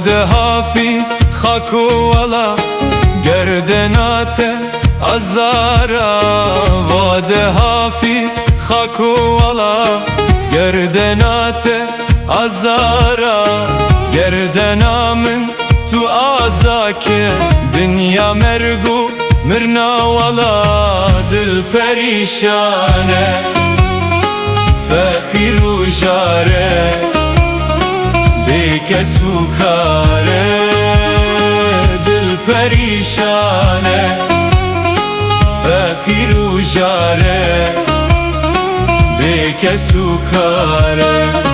واد حافظ خاکو والا گردنات ازارا واد حافظ خاکو والا گردنات ازارا گردنامن تو آزاکه دنیا مرگو مرنا والا دل پریشانه فقیر و جاره بیکسو کاره دل پریشانه فقیر و جاره بیکسو کاره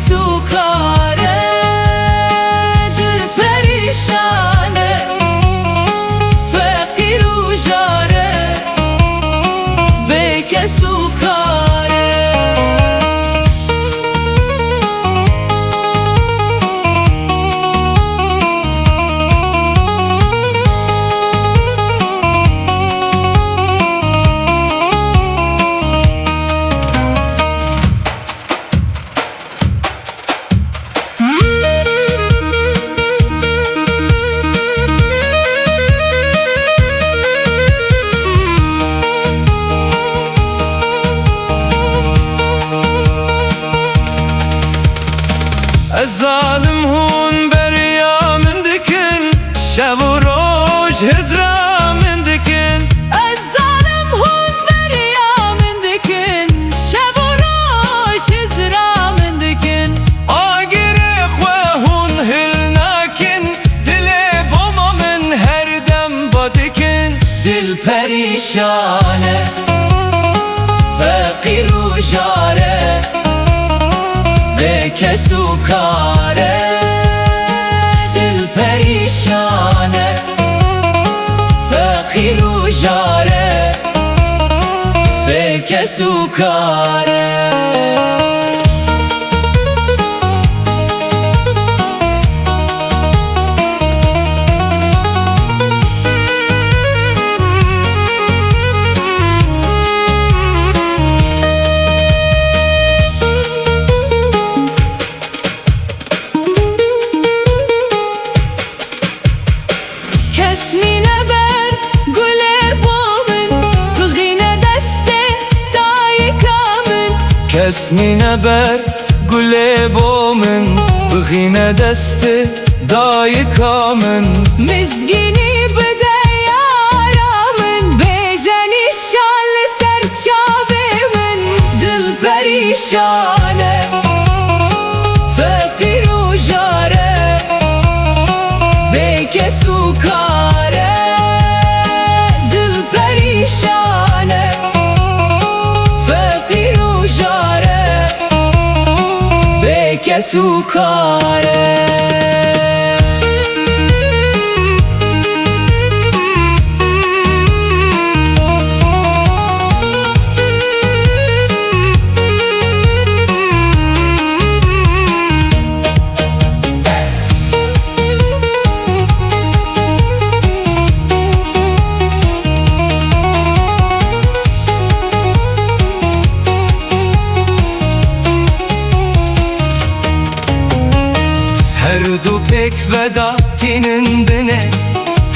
سوکاره دل پریشانه فقیر و جاره بیک سوکاره ظالم هون بریا من دکن شب و روز هزرا من دکن ظالم هون بریا من دکن شب و روز هزرا من دکن آگر خواه هون هل نکن دل بوما من هر دم با دکن دل پریشانه فقیر و جاره بیک سوکاره دل پریشانه فقیر و جاره بیک سوکاره کسنی نبر گل بومن بغینه دست دای کامن مزگینی بده یارامن بیجنی شال سرچاوه من دل پریشانه فقیر و جاره بیک سوکاره دل پریشانه فقیر و جاره بیک سوکاره هر دو pek veda tinin bine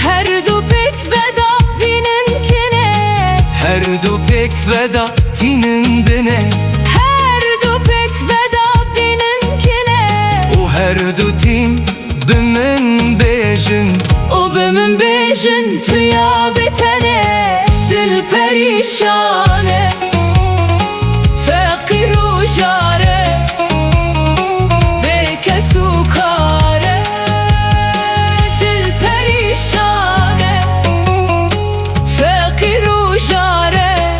Her du pek veda bininkine Her du pek veda tinin bine Her du pek veda bininkine O her du tin bimin bej بيجن O benim bejin tüya bitene Dil perişane Fakir u jare Bekesu kare Dil perişane Fakir u jare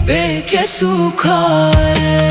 Bekesu kare